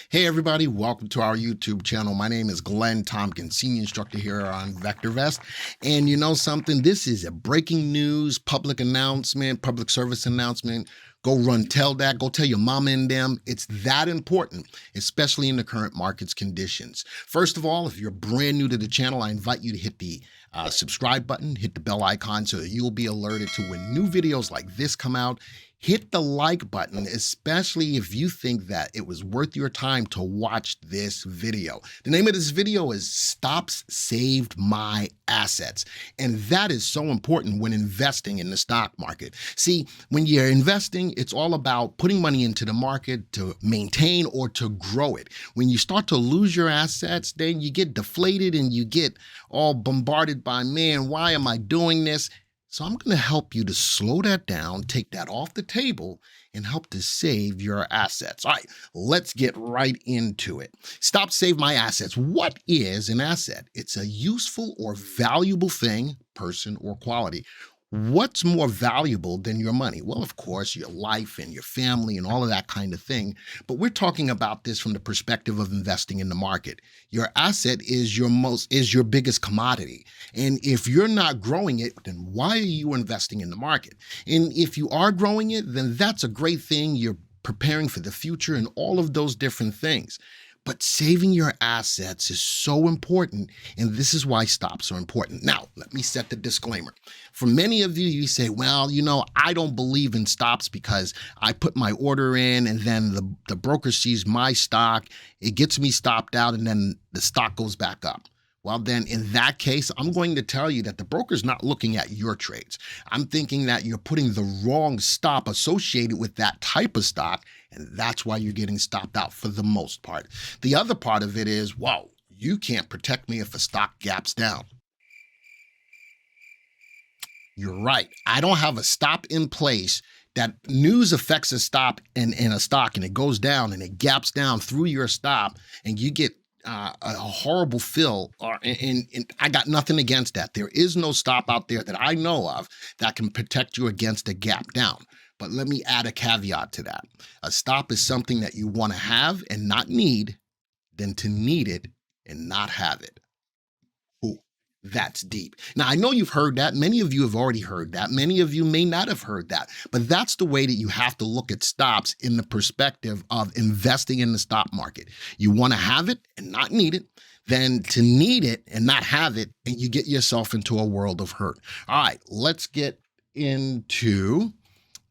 Hey everybody, welcome to our YouTube channel. My name is Glenn Tompkins, senior instructor here on VectorVest. And you know something? This is a breaking news, public announcement, public service announcement. Go run, tell that, go tell your mama and them. It's that important, especially in the current market's conditions. First of all, if you're brand new to the channel, I invite you to hit the subscribe button, hit the bell icon so that you'll be alerted to when new videos like this come out. Hit the like button, especially if you think that it was worth your time to watch this video. The name of this video is Stops Saved My Assets. And that is so important when investing in the stock market. See, when you're investing, it's all about putting money into the market to maintain or to grow it. When you start to lose your assets, then you get deflated and you get all bombarded by, man, why am I doing this? So I'm going to help you to slow that down, take that off the table, and help to save your assets. All right, let's get right into it. Stop Save My Assets. What is an asset? It's a useful or valuable thing, person, or quality. What's more valuable than your money? Well, of course, your life and your family and all of that kind of thing. But we're talking about this from the perspective of investing in the market. Your asset is your biggest commodity. And if you're not growing it, then why are you investing in the market? And if you are growing it, then that's a great thing. You're preparing for the future and all of those different things. But saving your assets is so important, and this is why stops are important. Now, let me set the disclaimer. For many of you, you say, well, you know, I don't believe in stops because I put my order in and then the broker sees my stock, it gets me stopped out, and then the stock goes back up. Well, then in that case, I'm going to tell you that the broker's not looking at your trades. I'm thinking that you're putting the wrong stop associated with that type of stock, and that's why you're getting stopped out for the most part. The other part of it is, whoa, you can't protect me if a stock gaps down. You're right. I don't have a stop in place. That news affects a stop in a stock and it goes down and it gaps down through your stop and you get a horrible fill, and I got nothing against that. There is no stop out there that I know of that can protect you against a gap down. But let me add a caveat to that. A stop is something that you want to have and not need, than to need it and not have it. Ooh, that's deep. Now, I know you've heard that. Many of you have already heard that. Many of you may not have heard that. But that's the way that you have to look at stops in the perspective of investing in the stock market. You want to have it and not need it, than to need it and not have it, and you get yourself into a world of hurt. All right, let's get into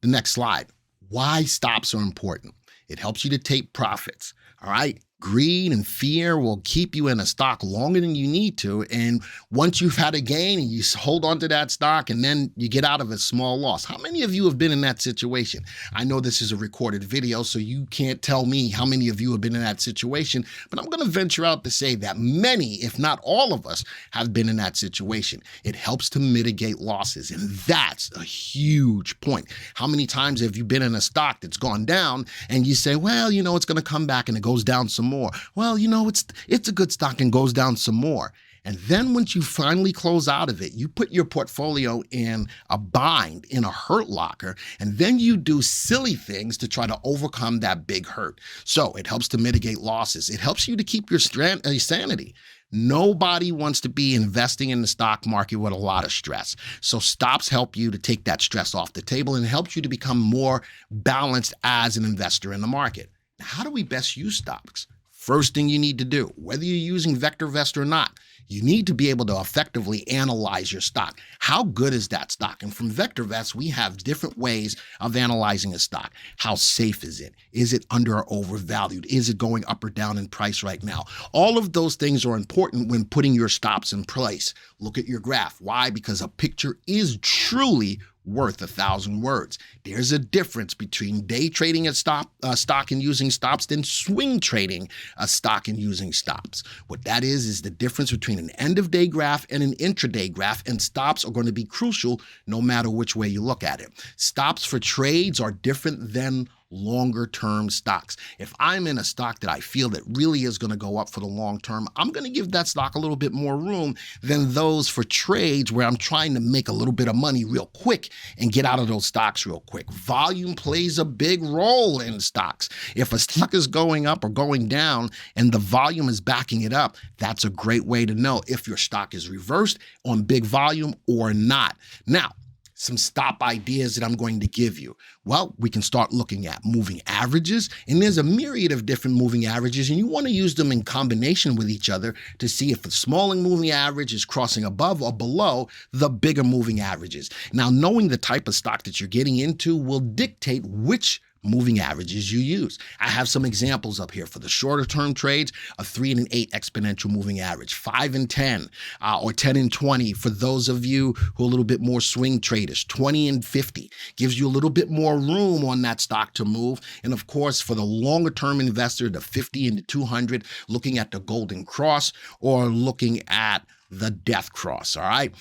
the next slide. Why stops are important. It helps you to take profits. All right. Greed and fear will keep you in a stock longer than you need to. And once you've had a gain and you hold on to that stock and then you get out of a small loss. How many of you have been in that situation? I know this is a recorded video, so you can't tell me how many of you have been in that situation, but I'm going to venture out to say that many, if not all of us, have been in that situation. It helps to mitigate losses. And that's a huge point. How many times have you been in a stock that's gone down and you say, well, you know, it's going to come back and it goes down some more. Well, you know, it's a good stock and goes down some more. And then once you finally close out of it, you put your portfolio in a bind, in a hurt locker, and then you do silly things to try to overcome that big hurt. So it helps to mitigate losses. It helps you to keep your sanity. Nobody wants to be investing in the stock market with a lot of stress. So stops help you to take that stress off the table and helps you to become more balanced as an investor in the market. Now, how do we best use stocks? First thing you need to do, whether you're using VectorVest or not, you need to be able to effectively analyze your stock. How good is that stock? And from VectorVest, we have different ways of analyzing a stock. How safe is it? Is it under or overvalued? Is it going up or down in price right now? All of those things are important when putting your stops in place. Look at your graph. Why? Because a picture is truly worth 1,000 words. There's a difference between day trading a stock and using stops than swing trading a stock and using stops. What that is the difference between an end of day graph and an intraday graph, and stops are going to be crucial no matter which way you look at it. Stops for trades are different than longer term stocks. If I'm in a stock that I feel that really is going to go up for the long term, I'm going to give that stock a little bit more room than those for trades where I'm trying to make a little bit of money real quick and get out of those stocks real quick. Volume plays a big role in stocks. If a stock is going up or going down and the volume is backing it up, that's a great way to know if your stock is reversed on big volume or not. Now, some stop ideas that I'm going to give you. Well, we can start looking at moving averages, and there's a myriad of different moving averages, and you want to use them in combination with each other to see if the smaller moving average is crossing above or below the bigger moving averages. Now, knowing the type of stock that you're getting into will dictate which moving averages you use. I have some examples up here for the shorter term trades, a 3 and an 8 exponential moving average, 5 and 10, or 10 and 20 for those of you who are a little bit more swing traders, 20 and 50 gives you a little bit more room on that stock to move. And of course, for the longer term investor, the 50 and the 200, looking at the golden cross or looking at the death cross, all right?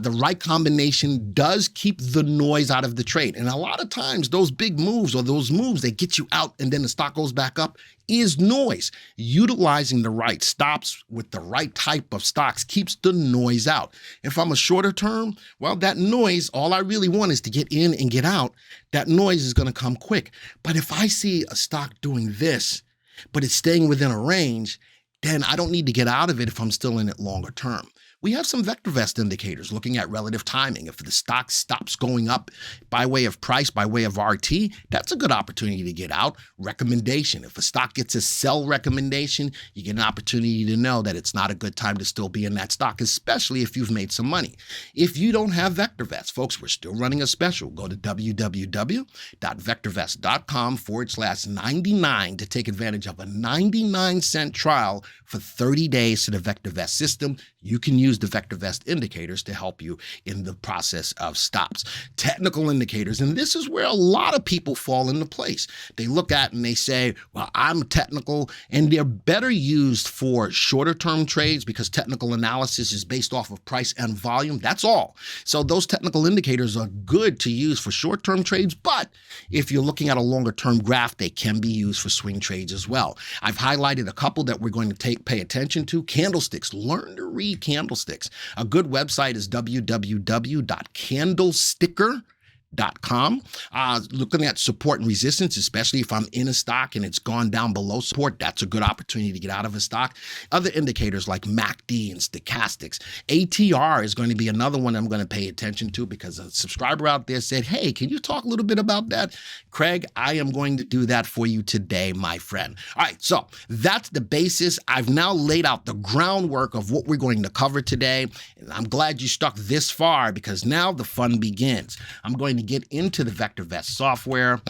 The right combination does keep the noise out of the trade. And a lot of times those big moves or those moves that get you out and then the stock goes back up is noise. Utilizing the right stops with the right type of stocks keeps the noise out. If I'm a shorter term, well, that noise, all I really want is to get in and get out. That noise is going to come quick. But if I see a stock doing this, but it's staying within a range, then I don't need to get out of it if I'm still in it longer term. We have some VectorVest indicators looking at relative timing. If the stock stops going up by way of price, by way of RT, that's a good opportunity to get out. Recommendation. If a stock gets a sell recommendation, you get an opportunity to know that it's not a good time to still be in that stock, especially if you've made some money. If you don't have VectorVest, folks, we're still running a special. Go to www.vectorvest.com/99 to take advantage of a 99-cent trial for 30 days to the VectorVest system. You can use the VectorVest indicators to help you in the process of stops. Technical indicators, and this is where a lot of people fall into place. They look at and they say, well, I'm technical, and they're better used for shorter term trades because technical analysis is based off of price and volume. That's all. So those technical indicators are good to use for short term trades, but if you're looking at a longer term graph, they can be used for swing trades as well. I've highlighted a couple that we're going to pay attention to. Candlesticks. Learn to read candlesticks. A good website is www.candlesticker.com. Looking at support and resistance, especially if I'm in a stock and it's gone down below support, that's a good opportunity to get out of a stock. Other indicators like MACD and stochastics. ATR is going to be another one I'm going to pay attention to because a subscriber out there said, hey, can you talk a little bit about that? Craig, I am going to do that for you today, my friend. All right, so that's the basis. I've now laid out the groundwork of what we're going to cover today. And I'm glad you stuck this far because now the fun begins. I'm going to get into the VectorVest software.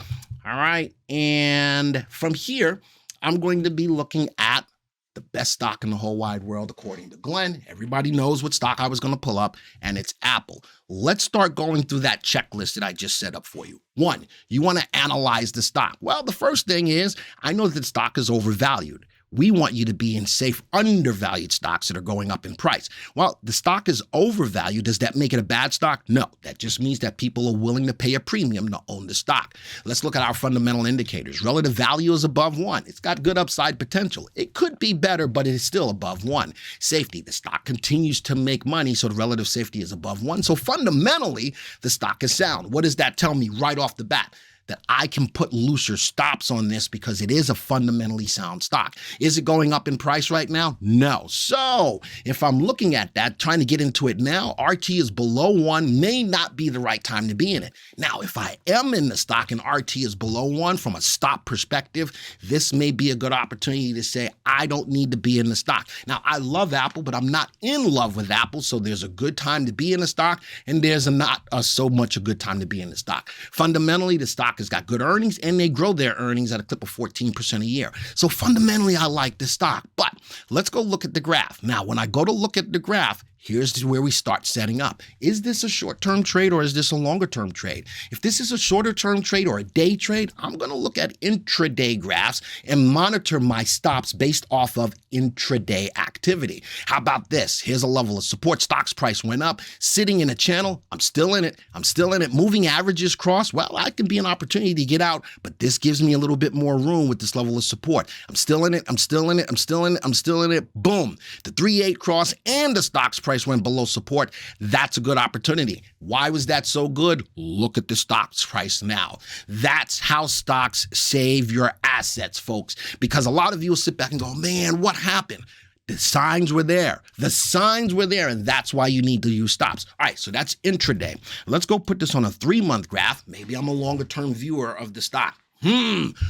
All right. And from here, I'm going to be looking at the best stock in the whole wide world, according to Glenn. Everybody knows what stock I was going to pull up, and it's Apple. Let's start going through that checklist that I just set up for you. 1, you want to analyze the stock. Well, the first thing is, I know that the stock is overvalued. We want you to be in safe, undervalued stocks that are going up in price. Well, the stock is overvalued. Does that make it a bad stock? No, that just means that people are willing to pay a premium to own the stock. Let's look at our fundamental indicators. Relative value is above 1. It's got good upside potential. It could be better, but it is still above 1. Safety, the stock continues to make money, so the relative safety is above 1. So fundamentally, the stock is sound. What does that tell me right off the bat? That I can put looser stops on this because it is a fundamentally sound stock. Is it going up in price right now? No. So if I'm looking at that, trying to get into it now, RT is below 1, may not be the right time to be in it. Now, if I am in the stock and RT is below 1 from a stop perspective, this may be a good opportunity to say, I don't need to be in the stock. Now, I love Apple, but I'm not in love with Apple. So there's a good time to be in the stock and there's not so much a good time to be in the stock. Fundamentally, the stock has got good earnings and they grow their earnings at a clip of 14% a year. So fundamentally, I like the stock, but let's go look at the graph. Now, when I go to look at the graph, here's where we start setting up. Is this a short-term trade or is this a longer-term trade? If this is a shorter-term trade or a day trade, I'm going to look at intraday graphs and monitor my stops based off of intraday activity. activity. How about this? Here's a level of support. Stock's price went up, sitting in a channel. I'm still in it. I'm still in it. Moving averages cross. Well, that could be an opportunity to get out, but this gives me a little bit more room with this level of support. I'm still in it. I'm still in it. I'm still in it. I'm still in it. Boom. The 3-8 cross and the stock's price went below support. That's a good opportunity. Why was that so good? Look at the stock's price now. That's how stocks save your assets, folks, because a lot of you will sit back and go, man, what happened? The signs were there. The signs were there, and that's why you need to use stops. All right, so that's intraday. Let's go put this on a 3-month graph. Maybe I'm a longer-term viewer of the stock.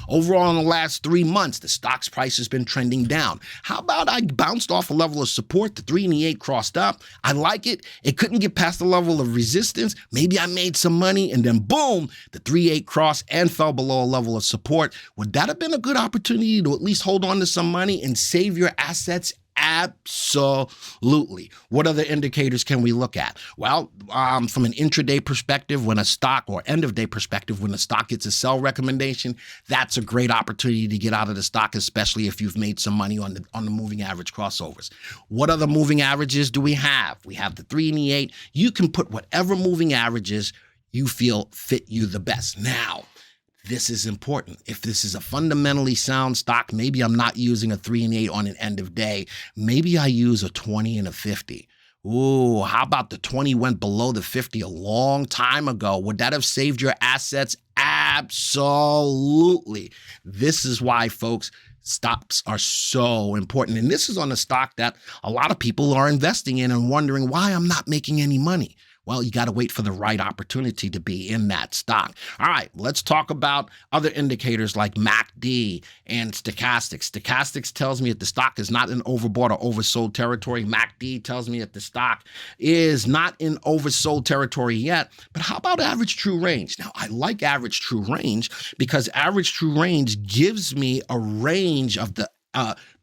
Overall, in the last 3 months, the stock's price has been trending down. How about I bounced off a level of support? The 3 and the 8 crossed up. I like it. It couldn't get past the level of resistance. Maybe I made some money, and then boom, the 3-8 crossed and fell below a level of support. Would that have been a good opportunity to at least hold on to some money and save your assets? Absolutely. What other indicators can we look at? Well, from an intraday perspective, when a stock, or end of day perspective, when a stock gets a sell recommendation, that's a great opportunity to get out of the stock, especially if you've made some money on the moving average crossovers. What other moving averages do we have? We have the 3 and the 8. You can put whatever moving averages you feel fit you the best. Now, this is important. If this is a fundamentally sound stock, maybe I'm not using a 3 and 8 on an end of day. Maybe I use a 20 and a 50. Ooh, how about the 20 went below the 50 a long time ago? Would that have saved your assets? Absolutely. This is why, folks, stops are so important. And this is on a stock that a lot of people are investing in and wondering why I'm not making any money. Well, you got to wait for the right opportunity to be in that stock. All right, let's talk about other indicators like MACD and stochastics. Stochastics tells me that the stock is not in overbought or oversold territory. MACD tells me that the stock is not in oversold territory yet. But how about average true range? Now, I like average true range because average true range gives me a range of the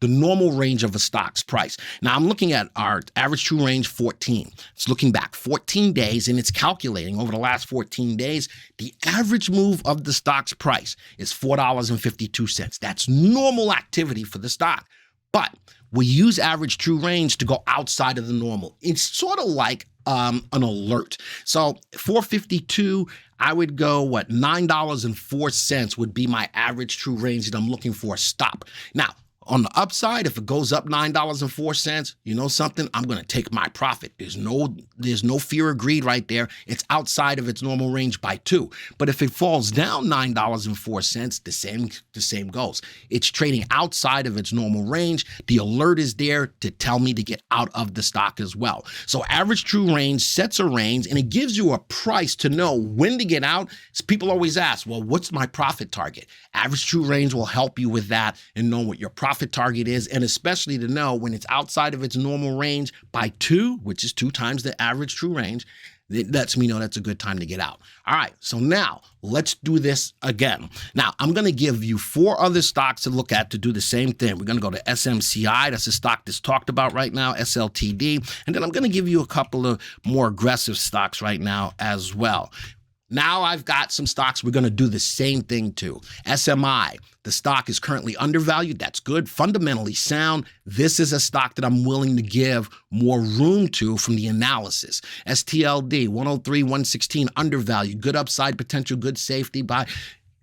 normal range of a stock's price. Now, I'm looking at our average true range 14. It's looking back 14 days, and it's calculating over the last 14 days, the average move of the stock's price is $4.52. That's normal activity for the stock. But we use average true range to go outside of the normal. It's sort of like an alert. So 452, I would go, $9.04 would be my average true range that I'm looking for a stop. Now, on the upside, if it goes up $9.04, you know something? I'm going to take my profit. There's no fear of greed right there. It's outside of its normal range by 2. But if it falls down $9.04, the same goes. It's trading outside of its normal range. The alert is there to tell me to get out of the stock as well. So average true range sets a range, and it gives you a price to know when to get out. So people always ask, well, what's my profit target? Average true range will help you with that and know what your profit target is, and especially to know when it's outside of its normal range by 2, which is 2 times the average true range. It lets me know that's a good time to get out. All right, so now let's do this again. Now, I'm going to give you 4 other stocks to look at to do the same thing. We're going to go to SMCI. That's a stock that's talked about right now, SLTD. And then I'm going to give you a couple of more aggressive stocks right now as well. Now I've got some stocks we're going to do the same thing to. SMI, the stock is currently undervalued. That's good. Fundamentally sound. This is a stock that I'm willing to give more room to from the analysis. STLD, 103, 116, undervalued. Good upside potential, good safety buy.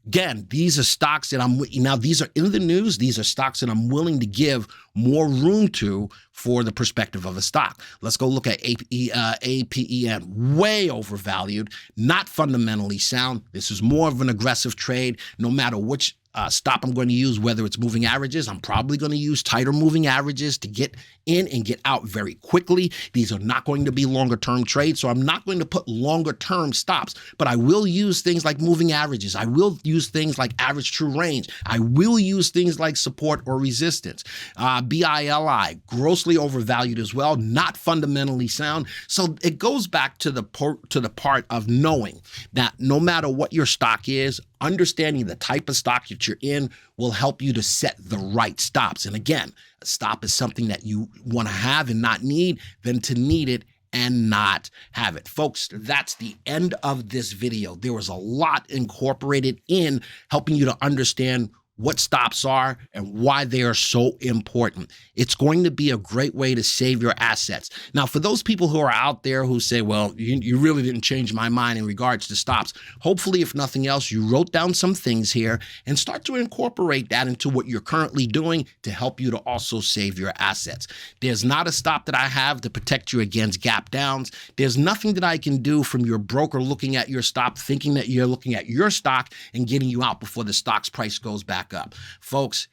Again, these are stocks that now these are in the news. These are stocks that I'm willing to give more room to for the perspective of a stock. Let's go look at APEN, way overvalued, not fundamentally sound. This is more of an aggressive trade. No matter which stop I'm going to use, whether it's moving averages, I'm probably going to use tighter moving averages to get in and get out very quickly. These are not going to be longer term trades, so I'm not going to put longer term stops, but I will use things like moving averages. I will use things like average true range. I will use things like support or resistance. BILI, grossly overvalued as well, not fundamentally sound. So it goes back to the part of knowing that no matter what your stock is, understanding the type of stock that you're in will help you to set the right stops. And again, a stop is something that you want to have and not need than to need it and not have it. Folks, that's the end of this video. There was a lot incorporated in helping you to understand what stops are and why they are so important. It's going to be a great way to save your assets. Now, for those people who are out there who say, well, you really didn't change my mind in regards to stops, hopefully, if nothing else, you wrote down some things here and start to incorporate that into what you're currently doing to help you to also save your assets. There's not a stop that I have to protect you against gap downs. There's nothing that I can do from your broker looking at your stop, thinking that you're looking at your stock and getting you out before the stock's price goes back up. Folks,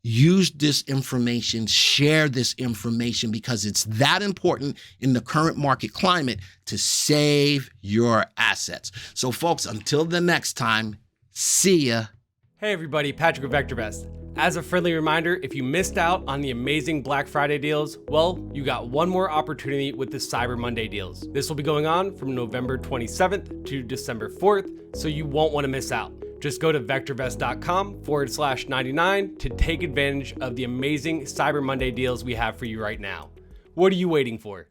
use this information, share this information, because it's that important in the current market climate to save your assets. So folks, until the next time, see ya. Hey everybody, Patrick with VectorVest. As a friendly reminder, if you missed out on the amazing Black Friday deals, well, you got one more opportunity with the Cyber Monday deals. This will be going on from November 27th to December 4th, so you won't want to miss out. Just go to vectorvest.com/99 to take advantage of the amazing Cyber Monday deals we have for you right now. What are you waiting for?